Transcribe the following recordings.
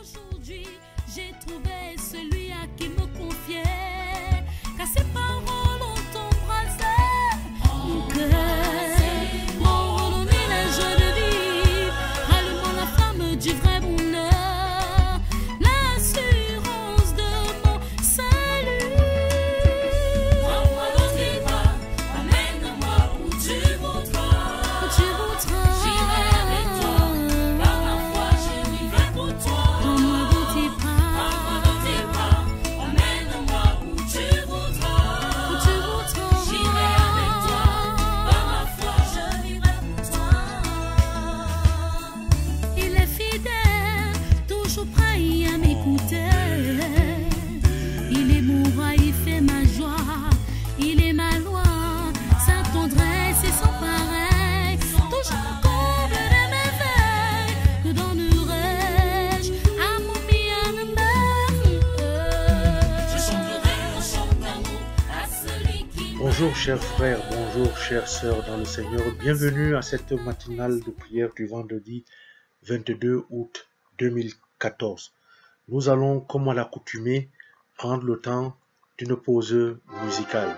Aujourd'hui, j'ai trouvé celui à qui me confier, car ses paroles ont embrassé mon cœur, m'ont redonné la joie de vivre, allumant la flamme du vrai bonheur, l'assurance de mon salut. Prends-moi dans tes bras, amène-moi où tu voudras. Où tu voudras. J'irai avec toi, par ma foi je vivrai pour toi. Prends-moi dans tes bras, emmène-moi où tu voudras. Où tu voudras. J'irai avec toi, par ma foi je vivrai pour toi. Il est fidèle, toujours prêt à m'écouter. Il est mon roi, il fait ma joie, il est ma loi, sa tendresse est sans pareil. Toujours comble de merveilles, que donnerai-je à mon bien-aimé? Je chanterai un chant d'amour à celui qui Bonjour chers frères, bonjour chères sœurs dans le Seigneur. Bienvenue à cette matinale de prière du vendredi 22 août 2014. Nous allons, comme à l'accoutumée, prendre le temps d'une pause musicale.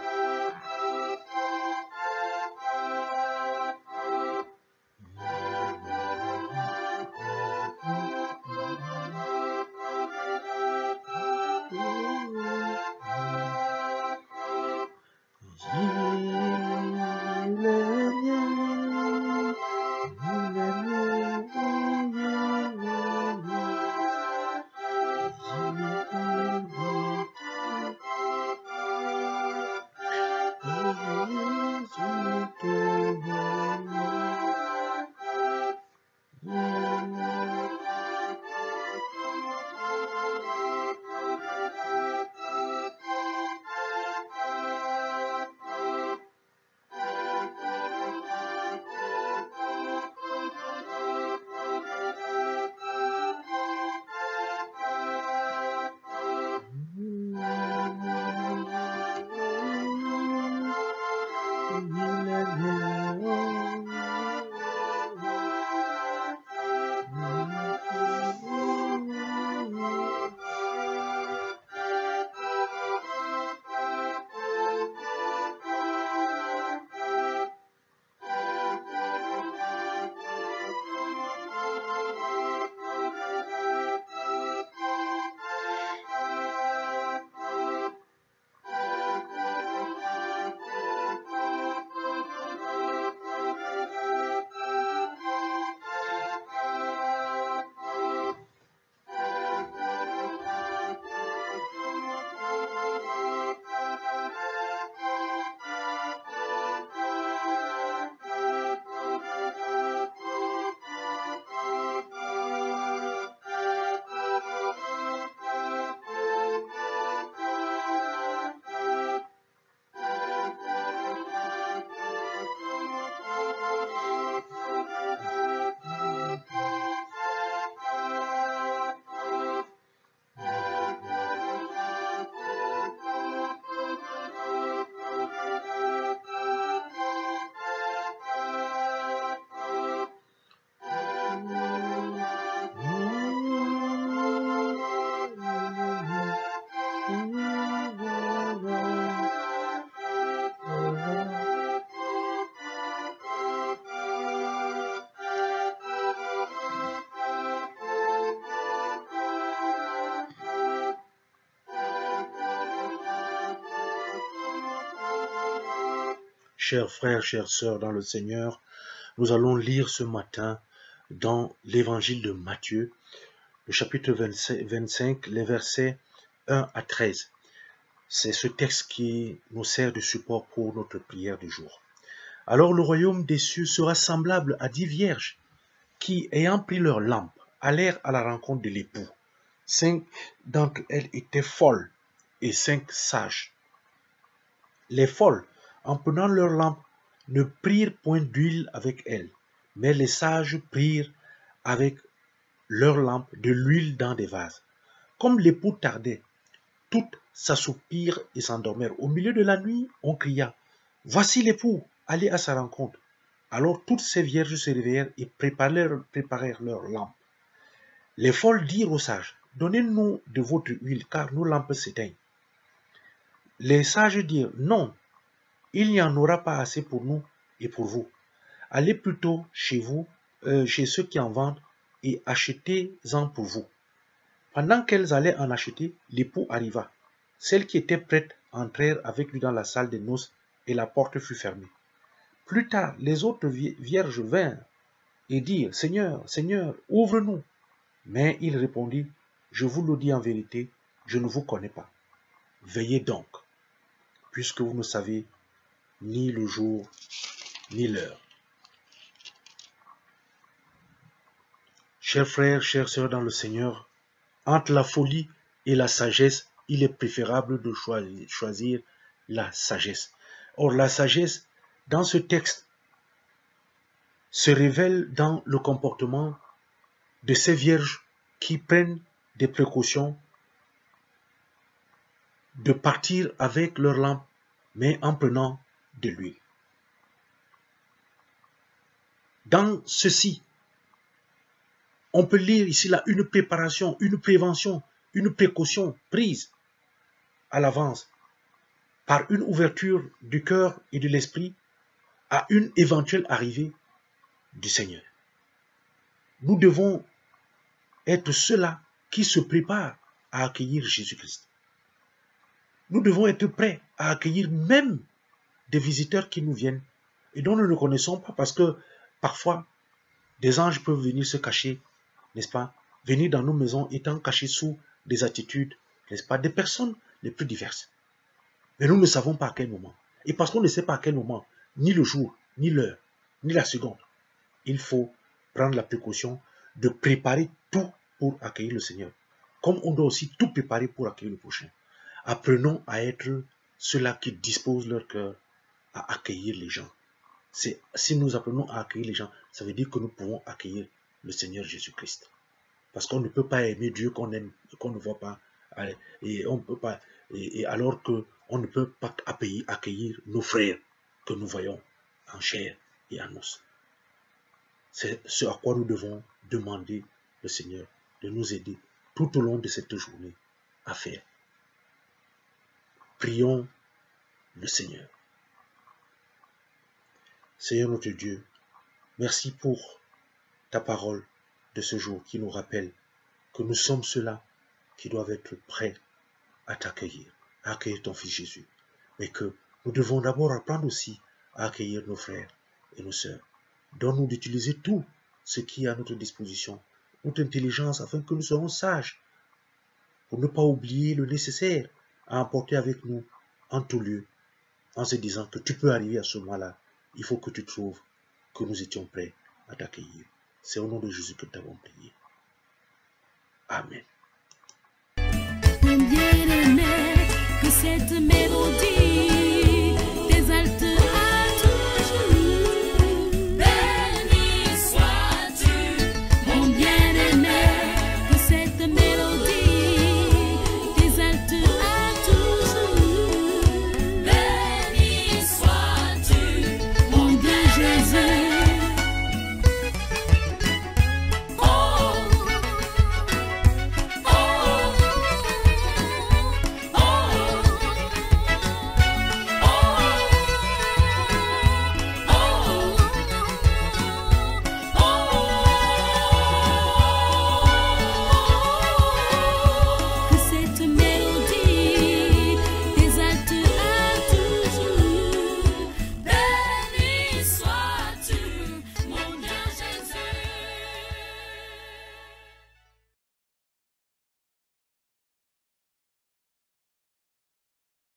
Chers frères, chères sœurs dans le Seigneur, nous allons lire ce matin dans l'évangile de Matthieu, le chapitre 25, les versets 1 à 13. C'est ce texte qui nous sert de support pour notre prière du jour. Alors le royaume des cieux sera semblable à 10 vierges qui, ayant pris leur lampe, allèrent à la rencontre de l'époux. 5 d'entre elles étaient folles et 5 sages. Les folles, en prenant leur lampe, ne prirent point d'huile avec elles, mais les sages prirent avec leur lampe de l'huile dans des vases. Comme l'époux tardait, toutes s'assoupirent et s'endormirent. Au milieu de la nuit, on cria « Voici l'époux, allez à sa rencontre !» Alors toutes ces vierges se réveillèrent et préparèrent leurs lampes. Les folles dirent aux sages, donnez-nous de votre huile, car nos lampes s'éteignent. Les sages dirent, non, il n'y en aura pas assez pour nous et pour vous. Allez plutôt chez vous, chez ceux qui en vendent, et achetez-en pour vous. Pendant qu'elles allaient en acheter, l'époux arriva. Celles qui étaient prêtes entrèrent avec lui dans la salle des noces, et la porte fut fermée. Plus tard, les autres vierges vinrent et dirent, Seigneur, Seigneur, ouvre-nous. Mais il répondit, je vous le dis en vérité, je ne vous connais pas. Veillez donc, puisque vous ne savez ni le jour, ni l'heure. Chers frères, chères sœurs dans le Seigneur, entre la folie et la sagesse, il est préférable de choisir la sagesse. Or, la sagesse, dans ce texte, se révèle dans le comportement de ces vierges qui prennent des précautions de partir avec leur lampe, mais en prenant de l'huile. Dans ceci, on peut lire ici là une préparation, une prévention, une précaution prise à l'avance par une ouverture du cœur et de l'esprit à une éventuelle arrivée du Seigneur. Nous devons être ceux-là qui se préparent à accueillir Jésus-Christ. Nous devons être prêts à accueillir même des visiteurs qui nous viennent et dont nous ne connaissons pas, parce que parfois des anges peuvent venir se cacher, n'est-ce pas, venir dans nos maisons étant cachés sous des attitudes, n'est-ce pas, des personnes les plus diverses. Mais nous ne savons pas à quel moment. Et parce qu'on ne sait pas à quel moment, ni le jour, ni l'heure, ni la seconde, il faut prendre la précaution de préparer tout pour accueillir le Seigneur. Comme on doit aussi tout préparer pour accueillir le prochain. Apprenons à être ceux-là qui disposent leur cœur à accueillir les gens. Si nous apprenons à accueillir les gens, ça veut dire que nous pouvons accueillir le Seigneur Jésus-Christ. Parce qu'on ne peut pas aimer Dieu qu'on ne voit pas, et on peut pas, et alors qu'on ne peut pas accueillir nos frères que nous voyons en chair et en os. C'est ce à quoi nous devons demander le Seigneur de nous aider tout au long de cette journée à faire. Prions le Seigneur. Seigneur notre Dieu, merci pour ta parole de ce jour qui nous rappelle que nous sommes ceux-là qui doivent être prêts à t'accueillir, à accueillir ton Fils Jésus, mais que nous devons d'abord apprendre aussi à accueillir nos frères et nos sœurs. Donne-nous d'utiliser tout ce qui est à notre disposition, notre intelligence, afin que nous soyons sages, pour ne pas oublier le nécessaire à emporter avec nous en tout lieu, en se disant que tu peux arriver à ce moment-là. Il faut que tu trouves que nous étions prêts à t'accueillir. C'est au nom de Jésus que nous t'avons prié. Amen. Bien-aimé, que cette